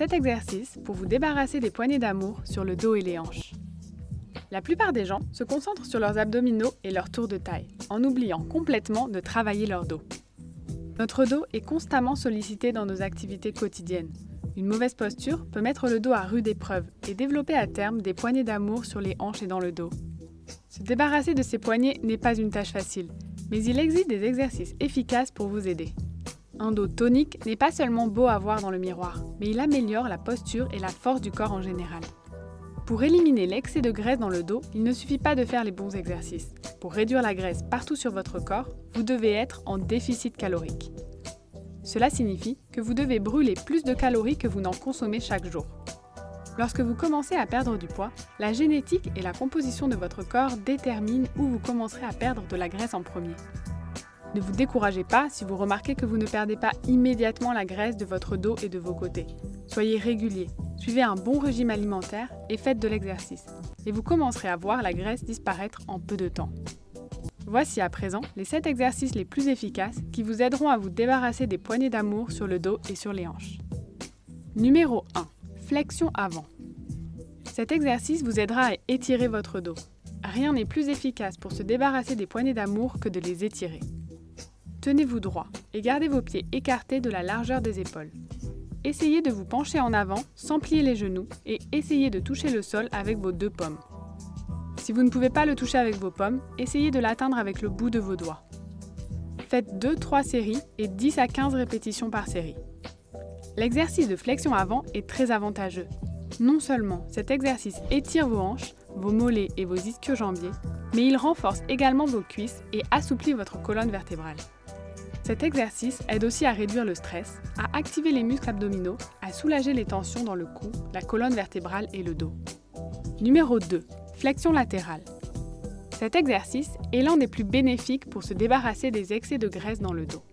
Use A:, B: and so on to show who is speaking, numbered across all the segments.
A: cet exercice pour vous débarrasser des poignées d'amour sur le dos et les hanches. La plupart des gens se concentrent sur leurs abdominaux et leur tour de taille, en oubliant complètement de travailler leur dos. Notre dos est constamment sollicité dans nos activités quotidiennes. Une mauvaise posture peut mettre le dos à rude épreuve et développer à terme des poignées d'amour sur les hanches et dans le dos. Se débarrasser de ces poignées n'est pas une tâche facile, mais il existe des exercices efficaces pour vous aider. Un dos tonique n'est pas seulement beau à voir dans le miroir, mais il améliore la posture et la force du corps en général. Pour éliminer l'excès de graisse dans le dos, il ne suffit pas de faire les bons exercices. Pour réduire la graisse partout sur votre corps, vous devez être en déficit calorique. Cela signifie que vous devez brûler plus de calories que vous n'en consommez chaque jour. Lorsque vous commencez à perdre du poids, la génétique et la composition de votre corps déterminent où vous commencerez à perdre de la graisse en premier. Ne vous découragez pas si vous remarquez que vous ne perdez pas immédiatement la graisse de votre dos et de vos côtés. Soyez régulier, suivez un bon régime alimentaire et faites de l'exercice. Et vous commencerez à voir la graisse disparaître en peu de temps. Voici à présent les 7 exercices les plus efficaces qui vous aideront à vous débarrasser des poignées d'amour sur le dos et sur les hanches. Numéro 1. Flexion avant. Cet exercice vous aidera à étirer votre dos. Rien n'est plus efficace pour se débarrasser des poignées d'amour que de les étirer. Tenez-vous droit et gardez vos pieds écartés de la largeur des épaules. Essayez de vous pencher en avant sans plier les genoux et essayez de toucher le sol avec vos 2 pommes. Si vous ne pouvez pas le toucher avec vos pommes, essayez de l'atteindre avec le bout de vos doigts. Faites 2-3 séries et 10 à 15 répétitions par série. L'exercice de flexion avant est très avantageux. Non seulement cet exercice étire vos hanches, vos mollets et vos ischio-jambiers, mais il renforce également vos cuisses et assouplit votre colonne vertébrale. Cet exercice aide aussi à réduire le stress, à activer les muscles abdominaux, à soulager les tensions dans le cou, la colonne vertébrale et le dos. Numéro 2. Flexion latérale. Cet exercice est l'un des plus bénéfiques pour se débarrasser des excès de graisse dans le dos.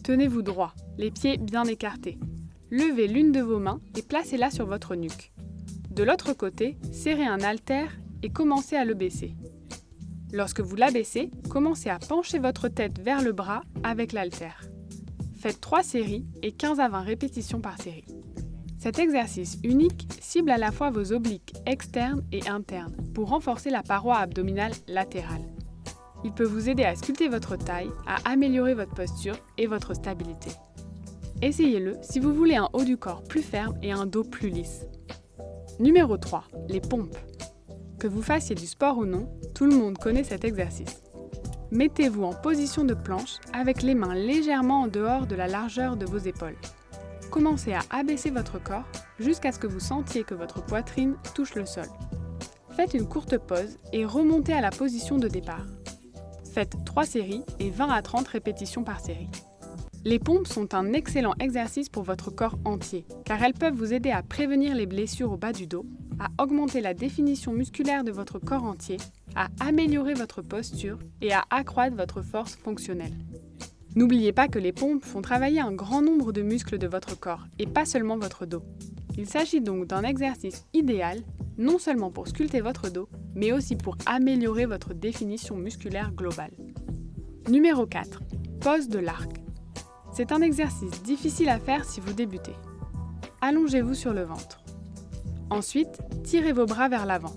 A: Tenez-vous droit, les pieds bien écartés. Levez l'une de vos mains et placez-la sur votre nuque. De l'autre côté, serrez un haltère et commencez à le baisser. Lorsque vous l'abaissez, commencez à pencher votre tête vers le bras avec l'haltère. Faites 3 séries et 15 à 20 répétitions par série. Cet exercice unique cible à la fois vos obliques externes et internes pour renforcer la paroi abdominale latérale. Il peut vous aider à sculpter votre taille, à améliorer votre posture et votre stabilité. Essayez-le si vous voulez un haut du corps plus ferme et un dos plus lisse. Numéro 3. Les pompes. Que vous fassiez du sport ou non, tout le monde connaît cet exercice. Mettez-vous en position de planche avec les mains légèrement en dehors de la largeur de vos épaules. Commencez à abaisser votre corps jusqu'à ce que vous sentiez que votre poitrine touche le sol. Faites une courte pause et remontez à la position de départ. Faites 3 séries et 20 à 30 répétitions par série. Les pompes sont un excellent exercice pour votre corps entier, car elles peuvent vous aider à prévenir les blessures au bas du dos, à augmenter la définition musculaire de votre corps entier, à améliorer votre posture et à accroître votre force fonctionnelle. N'oubliez pas que les pompes font travailler un grand nombre de muscles de votre corps, et pas seulement votre dos. Il s'agit donc d'un exercice idéal, non seulement pour sculpter votre dos, mais aussi pour améliorer votre définition musculaire globale. Numéro 4. Pose de l'arc. C'est un exercice difficile à faire si vous débutez. Allongez-vous sur le ventre. Ensuite, tirez vos bras vers l'avant.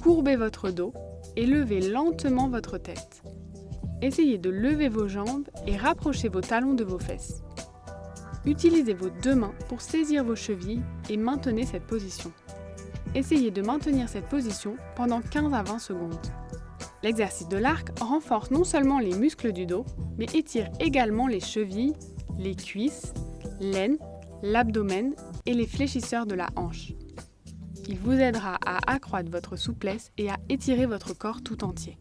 A: Courbez votre dos et levez lentement votre tête. Essayez de lever vos jambes et rapprochez vos talons de vos fesses. Utilisez vos 2 mains pour saisir vos chevilles et maintenez cette position. Essayez de maintenir cette position pendant 15 à 20 secondes. L'exercice de l'arc renforce non seulement les muscles du dos, mais étire également les chevilles, les cuisses, l'aine, l'abdomen et les fléchisseurs de la hanche. Il vous aidera à accroître votre souplesse et à étirer votre corps tout entier.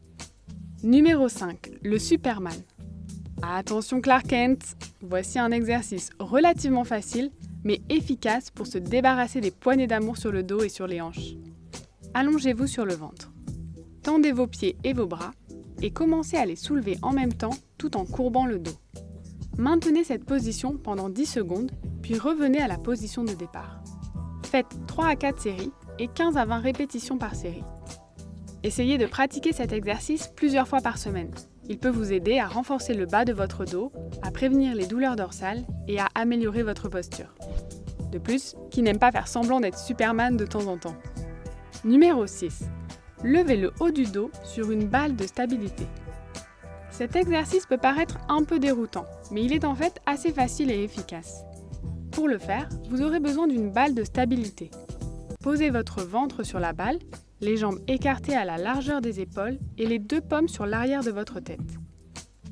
A: Numéro 5. Le Superman. Attention Clark Kent, voici un exercice relativement facile, mais efficace pour se débarrasser des poignées d'amour sur le dos et sur les hanches. Allongez-vous sur le ventre. Tendez vos pieds et vos bras et commencez à les soulever en même temps tout en courbant le dos. Maintenez cette position pendant 10 secondes, puis revenez à la position de départ. Faites 3 à 4 séries et 15 à 20 répétitions par série. Essayez de pratiquer cet exercice plusieurs fois par semaine. Il peut vous aider à renforcer le bas de votre dos, à prévenir les douleurs dorsales et à améliorer votre posture. De plus, qui n'aime pas faire semblant d'être Superman de temps en temps? Numéro 6. Levez le haut du dos sur une balle de stabilité. Cet exercice peut paraître un peu déroutant, mais il est en fait assez facile et efficace. Pour le faire, vous aurez besoin d'une balle de stabilité. Posez votre ventre sur la balle, les jambes écartées à la largeur des épaules et les deux paumes sur l'arrière de votre tête.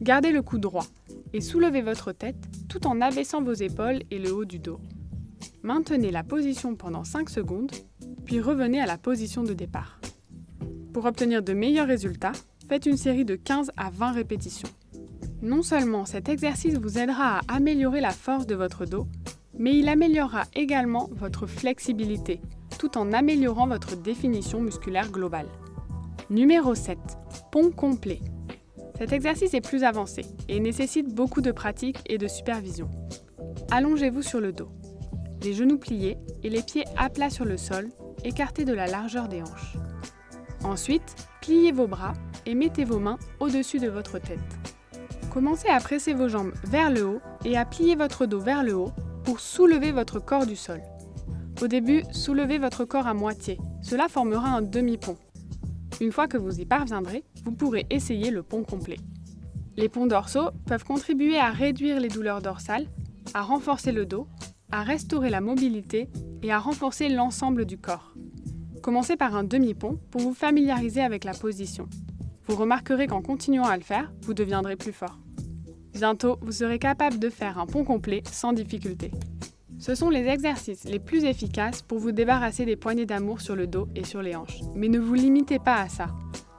A: Gardez le cou droit et soulevez votre tête tout en abaissant vos épaules et le haut du dos. Maintenez la position pendant 5 secondes, puis revenez à la position de départ. Pour obtenir de meilleurs résultats, faites une série de 15 à 20 répétitions. Non seulement cet exercice vous aidera à améliorer la force de votre dos, mais il améliorera également votre flexibilité, tout en améliorant votre définition musculaire globale. Numéro 7. Pont complet. Cet exercice est plus avancé et nécessite beaucoup de pratique et de supervision. Allongez-vous sur le dos, les genoux pliés et les pieds à plat sur le sol, écartés de la largeur des hanches. Ensuite, pliez vos bras et mettez vos mains au-dessus de votre tête. Commencez à presser vos jambes vers le haut et à plier votre dos vers le haut pour soulever votre corps du sol. Au début, soulevez votre corps à moitié. Cela formera un demi-pont. Une fois que vous y parviendrez, vous pourrez essayer le pont complet. Les ponts dorsaux peuvent contribuer à réduire les douleurs dorsales, à renforcer le dos, à restaurer la mobilité et à renforcer l'ensemble du corps. Commencez par un demi-pont pour vous familiariser avec la position. Vous remarquerez qu'en continuant à le faire, vous deviendrez plus fort. Bientôt, vous serez capable de faire un pont complet sans difficulté. Ce sont les exercices les plus efficaces pour vous débarrasser des poignées d'amour sur le dos et sur les hanches. Mais ne vous limitez pas à ça.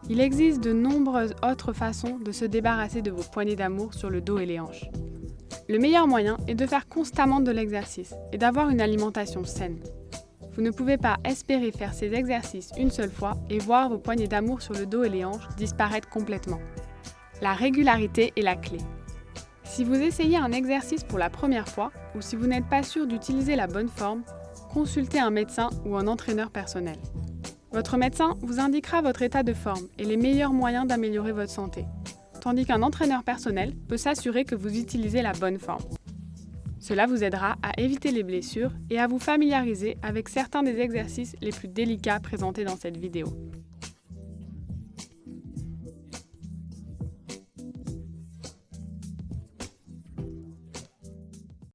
A: Il existe de nombreuses autres façons de se débarrasser de vos poignées d'amour sur le dos et les hanches. Le meilleur moyen est de faire constamment de l'exercice et d'avoir une alimentation saine. Vous ne pouvez pas espérer faire ces exercices une seule fois et voir vos poignées d'amour sur le dos et les hanches disparaître complètement. La régularité est la clé. Si vous essayez un exercice pour la première fois ou si vous n'êtes pas sûr d'utiliser la bonne forme, consultez un médecin ou un entraîneur personnel. Votre médecin vous indiquera votre état de forme et les meilleurs moyens d'améliorer votre santé, tandis qu'un entraîneur personnel peut s'assurer que vous utilisez la bonne forme. Cela vous aidera à éviter les blessures et à vous familiariser avec certains des exercices les plus délicats présentés dans cette vidéo.